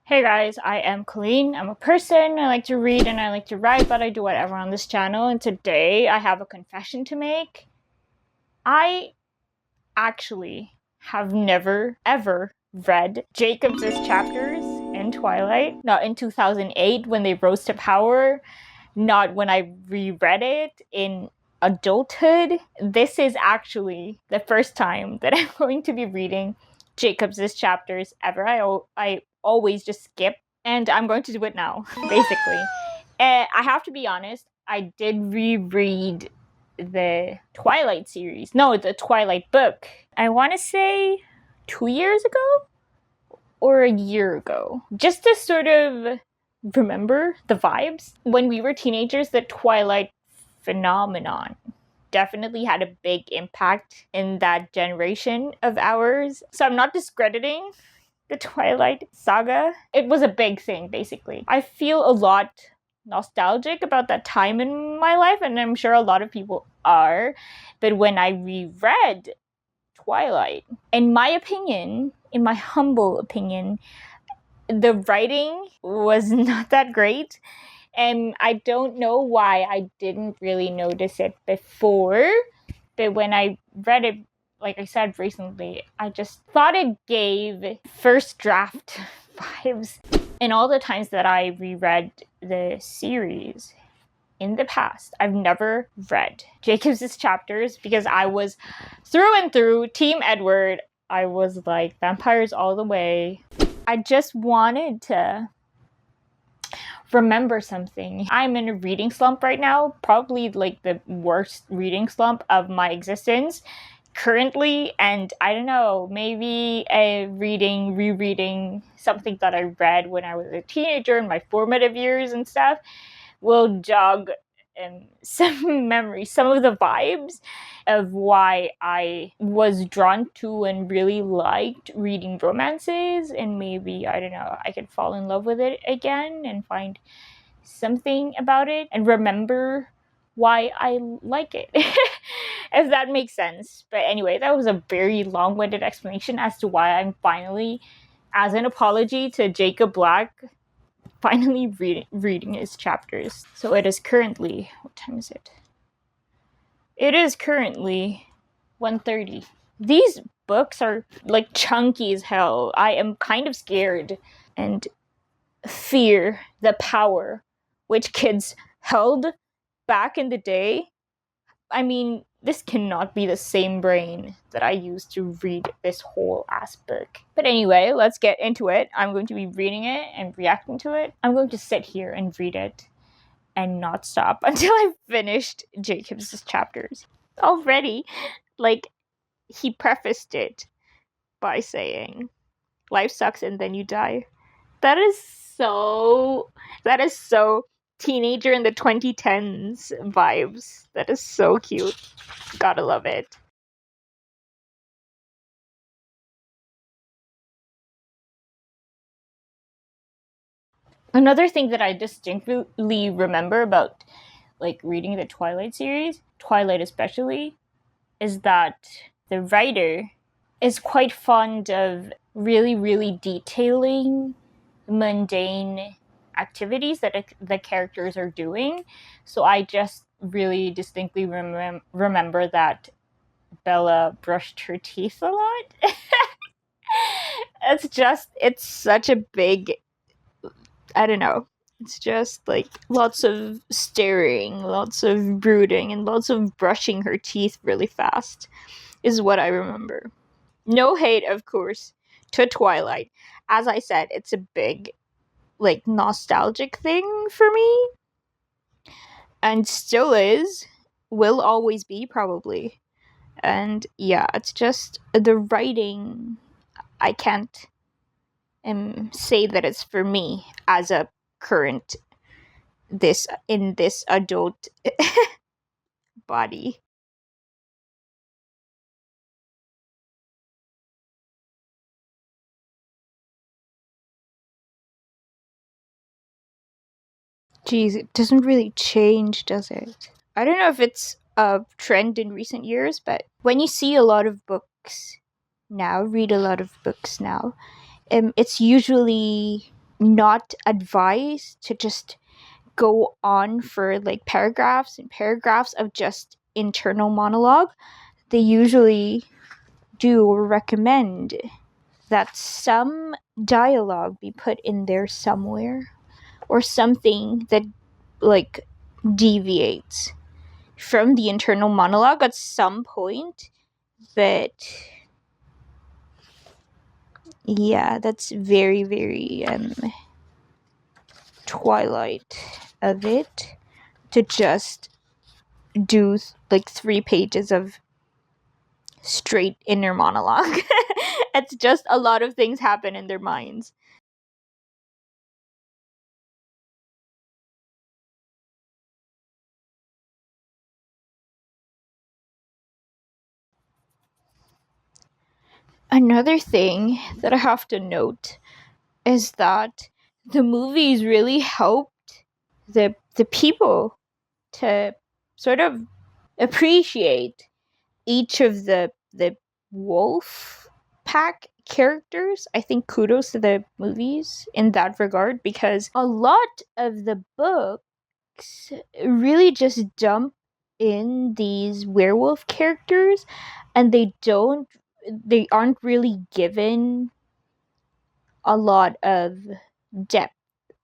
Hey guys, I am Colleen. I'm a person. I like to read and I like to write, but I do whatever on this channel. And today I have a confession to make. I actually have never ever read Jacob's chapters in Twilight. Not in 2008 when they rose to power, not when I reread it in adulthood. This is actually the first time that I'm going to be reading Jacob's chapters ever. I always just skip, and I'm going to do it now, basically. I have to be honest, I did reread the Twilight series. No, the Twilight book. I want to say 2 years ago or a year ago. Just to sort of remember the vibes. When we were teenagers, the Twilight phenomenon definitely had a big impact in that generation of ours. So I'm not discrediting the Twilight saga. It was a big thing, basically. I feel a lot nostalgic about that time in my life, and I'm sure a lot of people are. But when I reread Twilight, in my humble opinion, the writing was not that great. And I don't know why I didn't really notice it before. But when I read it, like I said recently, I just thought it gave first draft vibes. In all the times that I reread the series in the past, I've never read Jacob's chapters because I was through and through Team Edward. I was like, vampires all the way. I just wanted to remember something. I'm in a reading slump right now, probably like the worst reading slump of my existence currently, and I don't know, maybe rereading something that I read when I was a teenager in my formative years and stuff will jog some memories, some of the vibes of why I was drawn to and really liked reading romances, and maybe, I don't know, I could fall in love with it again and find something about it and remember why I like it. If that makes sense. But anyway, that was a very long-winded explanation as to why I'm finally, as an apology to Jacob Black, finally reading his chapters. So it is currently, what time is it? It is currently 1:30. These books are like chunky as hell. I am kind of scared and fear the power which kids held back in the day. I mean, this cannot be the same brain that I used to read this whole ass book. But anyway, let's get into it. I'm going to be reading it and reacting to it. I'm going to sit here and read it and not stop until I've finished Jacob's chapters. Already, like, he prefaced it by saying, life sucks and then you die. That is so teenager in the 2010s vibes. That is so cute. Gotta love it. Another thing that I distinctly remember about like reading the Twilight series, Twilight especially, is that the writer is quite fond of really, really detailing mundane activities that the characters are doing. So I just really distinctly remember that Bella brushed her teeth a lot. It's such a big, I don't know. It's just like lots of staring, lots of brooding, and lots of brushing her teeth really fast is what I remember. No hate, of course, to Twilight. As I said, it's a big, like, nostalgic thing for me. And still is. Will always be, probably. And yeah, it's just the writing. I can't say that it's for me as a current this adult body. Geez, it doesn't really change, does it? I don't know if it's a trend in recent years, but when you see a lot of books now, read a lot of books now, it's usually not advised to just go on for like paragraphs and paragraphs of just internal monologue. They usually do recommend that some dialogue be put in there somewhere, or something that like deviates from the internal monologue at some point. But yeah, that's very, very Twilight of it, to just do like 3 pages of straight inner monologue. It's just a lot of things happen in their minds. Another thing that I have to note is that the movies really helped the people to sort of appreciate each of the wolf pack characters. I think kudos to the movies in that regard, because a lot of the books really just dump in these werewolf characters, and they aren't really given a lot of depth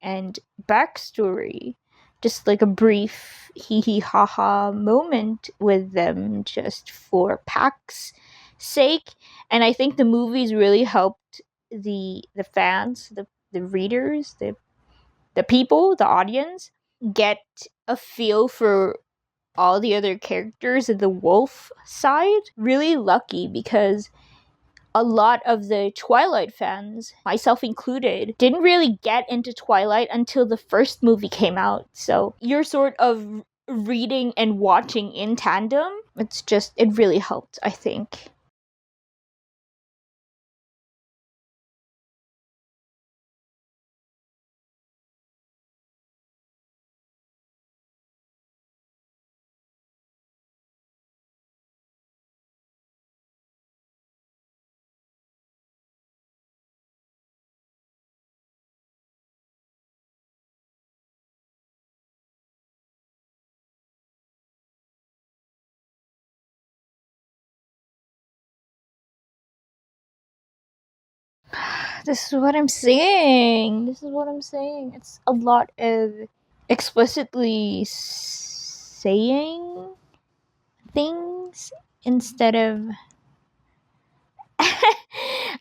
and backstory. Just like a brief hee hee ha ha moment with them just for Pack's sake. And I think the movies really helped the fans, the readers, the people, the audience get a feel for all the other characters of the wolf side. Really lucky, because a lot of the Twilight fans, myself included, didn't really get into Twilight until the first movie came out. So you're sort of reading and watching in tandem. It really helped, I think. This is what I'm saying. This is what I'm saying. It's a lot of explicitly saying things instead of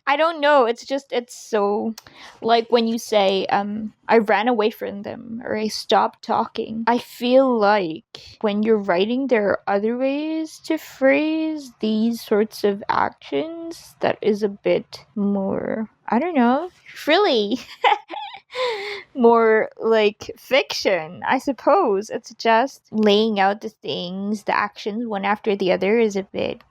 I don't know. It's so like when you say, I ran away from them or I stopped talking. I feel like when you're writing, there are other ways to phrase these sorts of actions that is a bit more, I don't know, frilly. More like fiction, I suppose. It's just laying out the things, the actions, one after the other is a bit.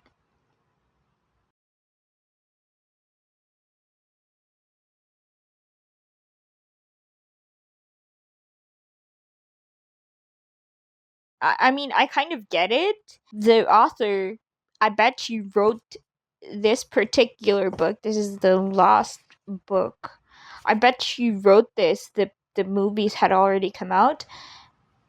I mean, I kind of get it. The author, I bet she wrote this particular book. This is the last book. I bet she wrote this. The movies had already come out,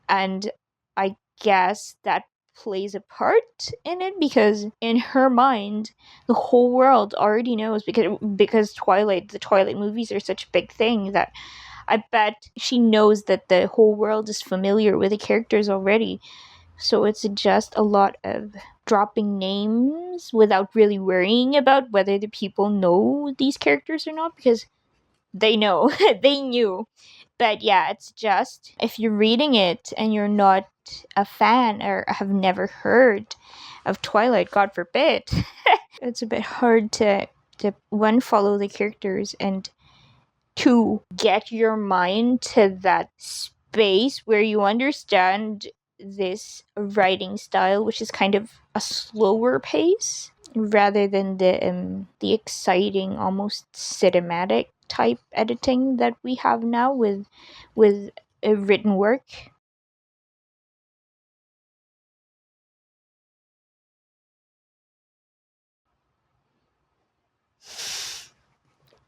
and I guess that plays a part in it, because in her mind the whole world already knows, because the Twilight movies are such a big thing, that I bet she knows that the whole world is familiar with the characters already. So it's just a lot of dropping names without really worrying about whether the people know these characters or not, because they know. They knew. But yeah, it's just if you're reading it and you're not a fan or have never heard of Twilight, God forbid, it's a bit hard to one, follow the characters, and two, get your mind to that space where you understand this writing style, which is kind of a slower pace rather than the exciting, almost cinematic type editing that we have now with a written work.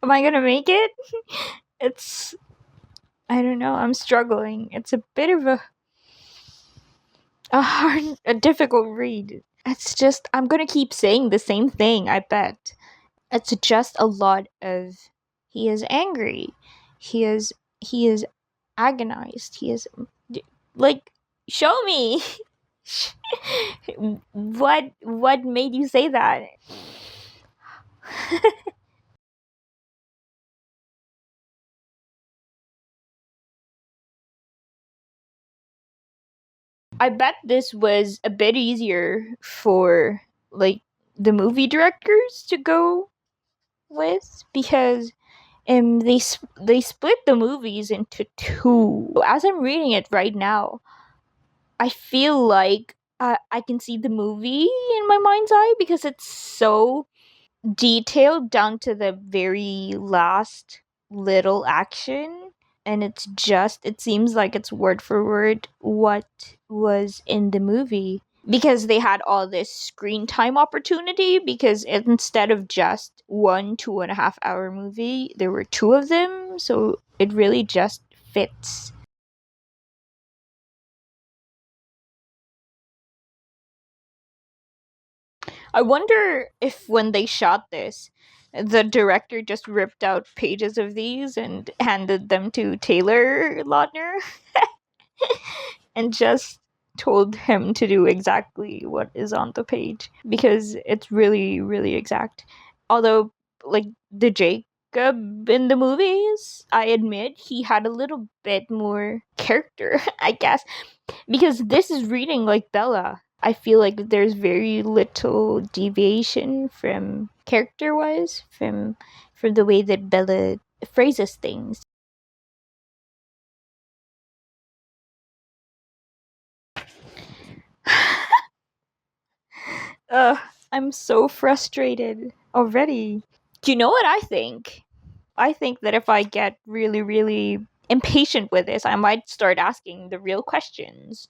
Am I gonna make it? It's I don't know. I'm struggling. It's a bit of a difficult read. It's just I'm gonna keep saying the same thing. I bet. It's just a lot of he is angry. He is agonized. He is like show me what made you say that? I bet this was a bit easier for like the movie directors to go with because they split the movies into two. As I'm reading it right now, I feel like I can see the movie in my mind's eye because it's so detailed down to the very last little action, and it seems like it's word for word what was in the movie because they had all this screen time opportunity because instead of just 1 2.5 hour movie there were two of them, so it really just fits. I wonder if when they shot this, the director just ripped out pages of these and handed them to Taylor Lautner and just told him to do exactly what is on the page because it's really, really exact. Although, like the Jacob in the movies, I admit he had a little bit more character, I guess, because this is reading like Bella. I feel like there's very little deviation from character wise from the way that Bella phrases things. Ugh, I'm so frustrated already. Do you know what I think? I think that if I get really, really impatient with this, I might start asking the real questions.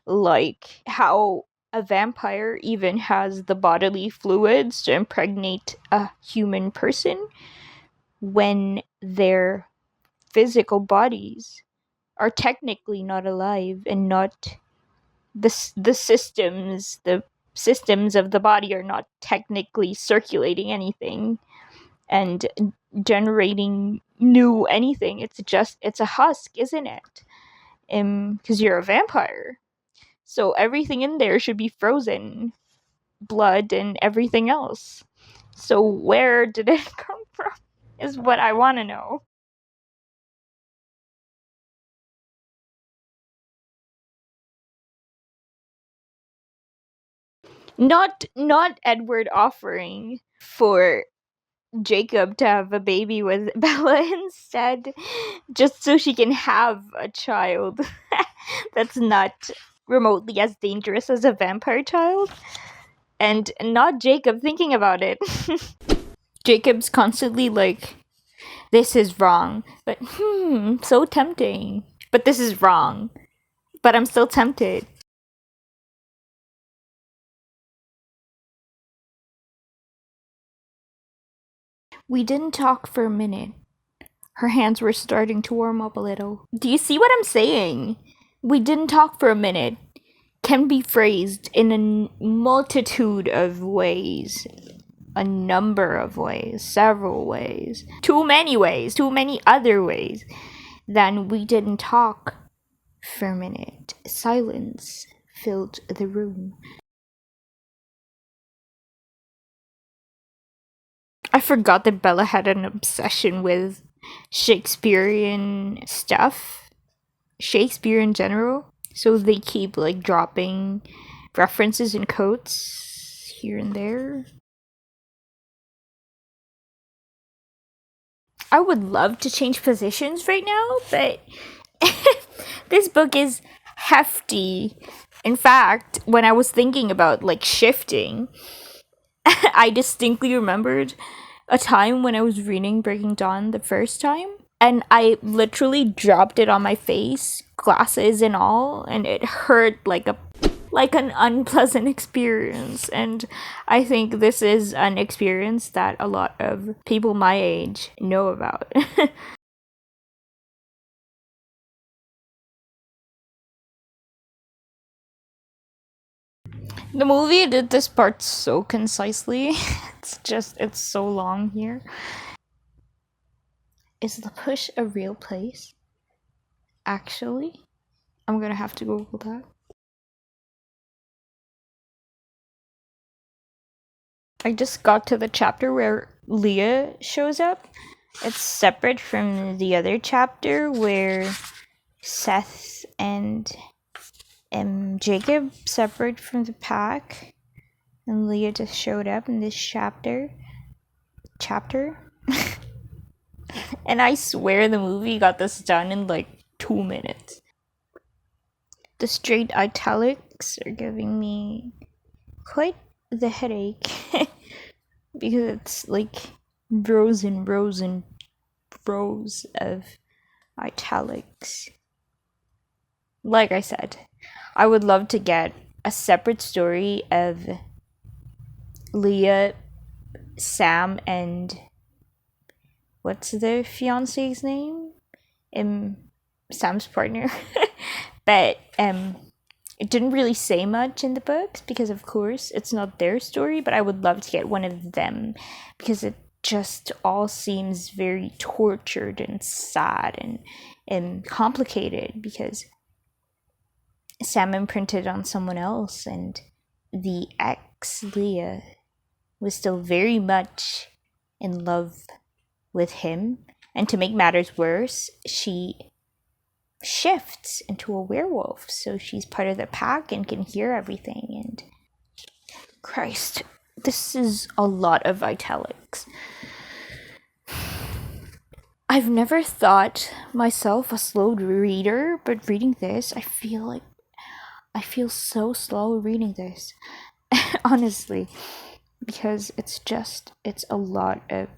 Like how a vampire even has the bodily fluids to impregnate a human person when their physical bodies are technically not alive and not the systems of the body are not technically circulating anything and generating new anything. It's a husk, isn't it? Because you're a vampire, so everything in there should be frozen, blood and everything else. So where did it come from? Is what I want to know. Not Edward offering for Jacob to have a baby with Bella instead, just so she can have a child that's not remotely as dangerous as a vampire child. And not Jacob thinking about it. Jacob's constantly like, this is wrong, but so tempting. But this is wrong, but I'm still tempted. We didn't talk for a minute. Her hands were starting to warm up a little. Do you see what I'm saying? We didn't talk for a minute can be phrased in a multitude of ways. A number of ways, several ways, too many ways, too many other ways. Then we didn't talk for a minute. Silence filled the room. I forgot that Bella had an obsession with Shakespearean stuff, Shakespeare in general. So they keep like dropping references and quotes here and there. I would love to change positions right now, but this book is hefty. In fact, when I was thinking about like shifting, I distinctly remembered a time when I was reading Breaking Dawn the first time, and I literally dropped it on my face, glasses and all, and it hurt like an unpleasant experience. And I think this is an experience that a lot of people my age know about. The movie did this part so concisely. It's so long here. Is the push a real place? Actually? I'm gonna have to Google that. I just got to the chapter where Leah shows up. It's separate from the other chapter where Seth and Jacob separate from the pack, and Leah just showed up in this chapter. And I swear the movie got this done in like 2 minutes. The straight italics are giving me quite the headache because it's like rows and rows and rows of italics. Like I said, I would love to get a separate story of Leah, Sam, and what's the fiance's name? Sam's partner. But it didn't really say much in the books because of course it's not their story, but I would love to get one of them because it just all seems very tortured and sad and complicated because Sam imprinted on someone else and the ex Leah was still very much in love with him, and to make matters worse, she shifts into a werewolf, so she's part of the pack and can hear everything. And Christ, this is a lot of italics. I've never thought myself a slow reader, but reading this, I feel so slow reading this. Honestly, because it's a lot of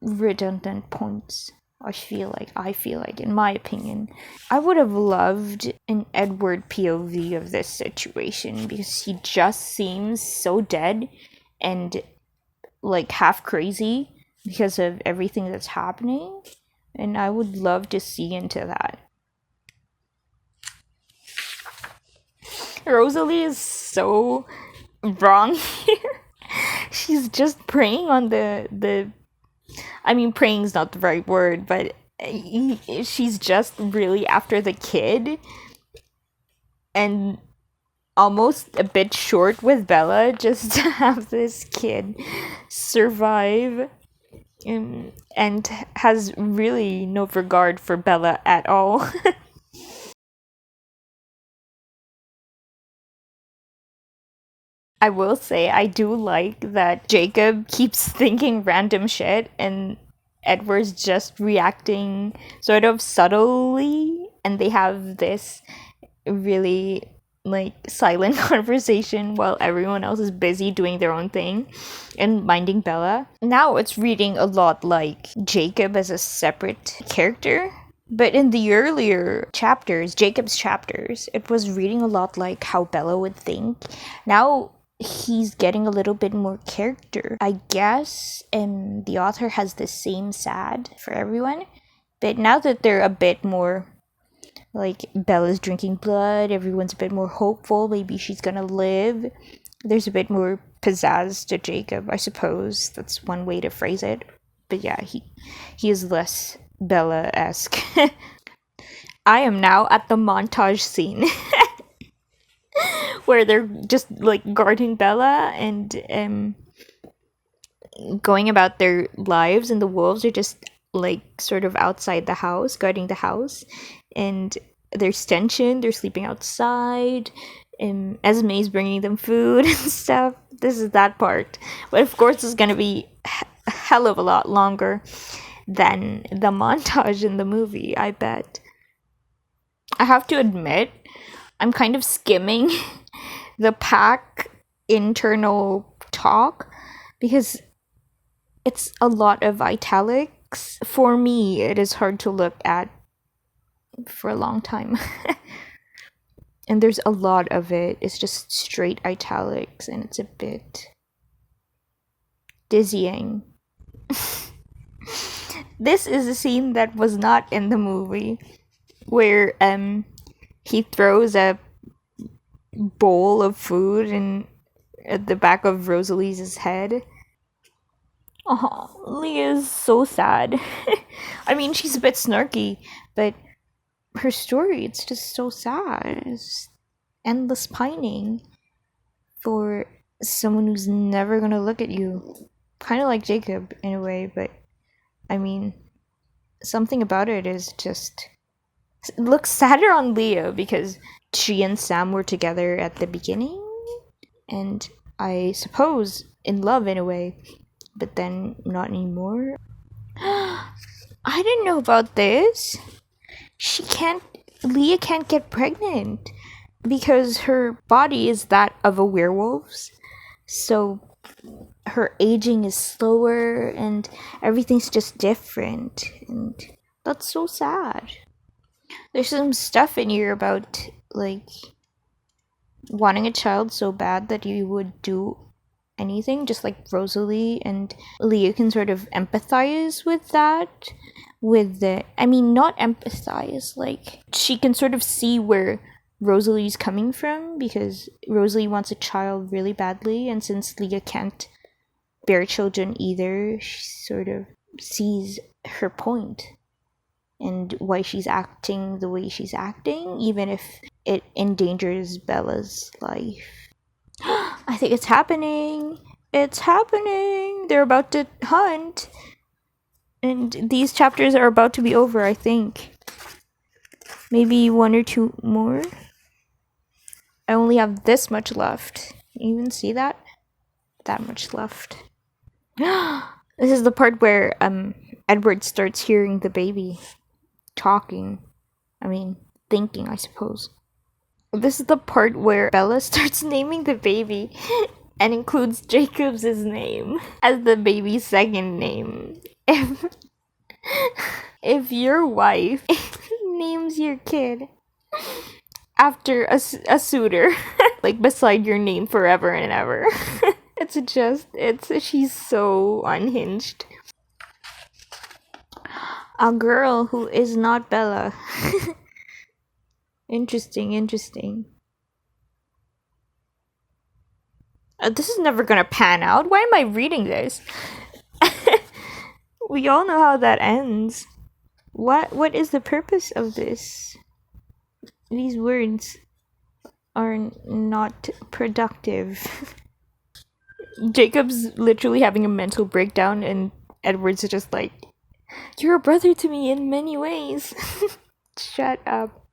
redundant points. I feel like, in my opinion, I would have loved an Edward POV of this situation because he just seems so dead and like half crazy because of everything that's happening, and I would love to see into that. Rosalie is so wrong here. She's just preying on the I mean, praying's not the right word, but she's just really after the kid and almost a bit short with Bella just to have this kid survive, and has really no regard for Bella at all. I will say I do like that Jacob keeps thinking random shit and Edward's just reacting sort of subtly, and they have this really like silent conversation while everyone else is busy doing their own thing and minding Bella. Now it's reading a lot like Jacob as a separate character. But in the earlier chapters, Jacob's chapters, it was reading a lot like how Bella would think. Now he's getting a little bit more character. I guess the author has the same sad for everyone. But now that they're a bit more like Bella's drinking blood, everyone's a bit more hopeful, maybe she's gonna live. There's a bit more pizzazz to Jacob, I suppose. That's one way to phrase it. But yeah, he is less Bella-esque. I am now at the montage scene where they're just like guarding Bella and going about their lives, and the wolves are just like sort of outside the house, guarding the house, and there's tension. They're sleeping outside, and Esme's bringing them food and stuff. This is that part, but of course it's gonna be a hell of a lot longer than the montage in the movie, I bet. I have to admit, I'm kind of skimming the pack internal talk because it's a lot of italics. For me, it is hard to look at for a long time. And there's a lot of it. It's just straight italics and it's a bit dizzying. This is a scene that was not in the movie where he throws a bowl of food and at the back of Rosalie's head. Oh, Leah is so sad. I mean, she's a bit snarky, but her story, it's just so sad. It's endless pining for someone who's never gonna look at you. Kind of like Jacob in a way, but I mean, something about it is just. It looks sadder on Leah because she and Sam were together at the beginning, and I suppose in love in a way, but then not anymore. I didn't know about this. Leah can't get pregnant because her body is that of a werewolf's. So her aging is slower and everything's just different. And that's so sad. There's some stuff in here about, like, wanting a child so bad that you would do anything, just like Rosalie, and Leah can sort of empathize with that. Not empathize, like, she can sort of see where Rosalie's coming from because Rosalie wants a child really badly, and since Leah can't bear children either, she sort of sees her point and why she's acting the way she's acting, even if it endangers Bella's life. I think it's happening. It's happening. They're about to hunt. And these chapters are about to be over, I think. Maybe one or two more. I only have this much left. You even see that? That much left. This is the part where Edward starts hearing the baby talking. Thinking, I suppose. This is the part where Bella starts naming the baby and includes Jacob's name as the baby's second name. If your wife names your kid after a suitor, like beside your name forever and ever, she's so unhinged. A girl who is not Bella. Interesting. This is never gonna pan out. Why am I reading this? We all know how that ends. What is the purpose of this? These words are not productive. Jacob's literally having a mental breakdown and Edward's just like, you're a brother to me in many ways. Shut up.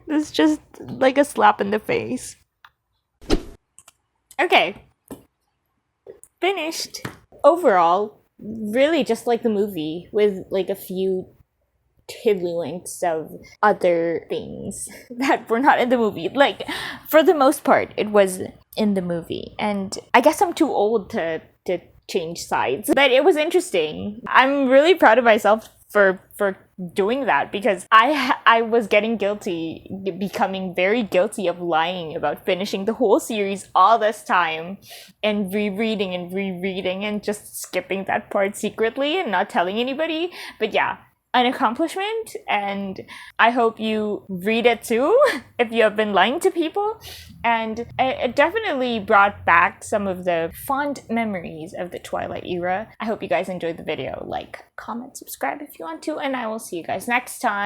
This is just like a slap in the face. Okay. Finished. Overall, really just like the movie, with like a few tiddlywinks of other things that were not in the movie. Like, for the most part, it was in the movie. And I guess I'm too old to change sides. But it was interesting. I'm really proud of myself for doing that because I was becoming very guilty of lying about finishing the whole series all this time and rereading and just skipping that part secretly and not telling anybody. But yeah, an accomplishment, and I hope you read it too if you have been lying to people. And it definitely brought back some of the fond memories of the Twilight era. I hope you guys enjoyed the video. Like, comment, subscribe if you want to, and I will see you guys next time.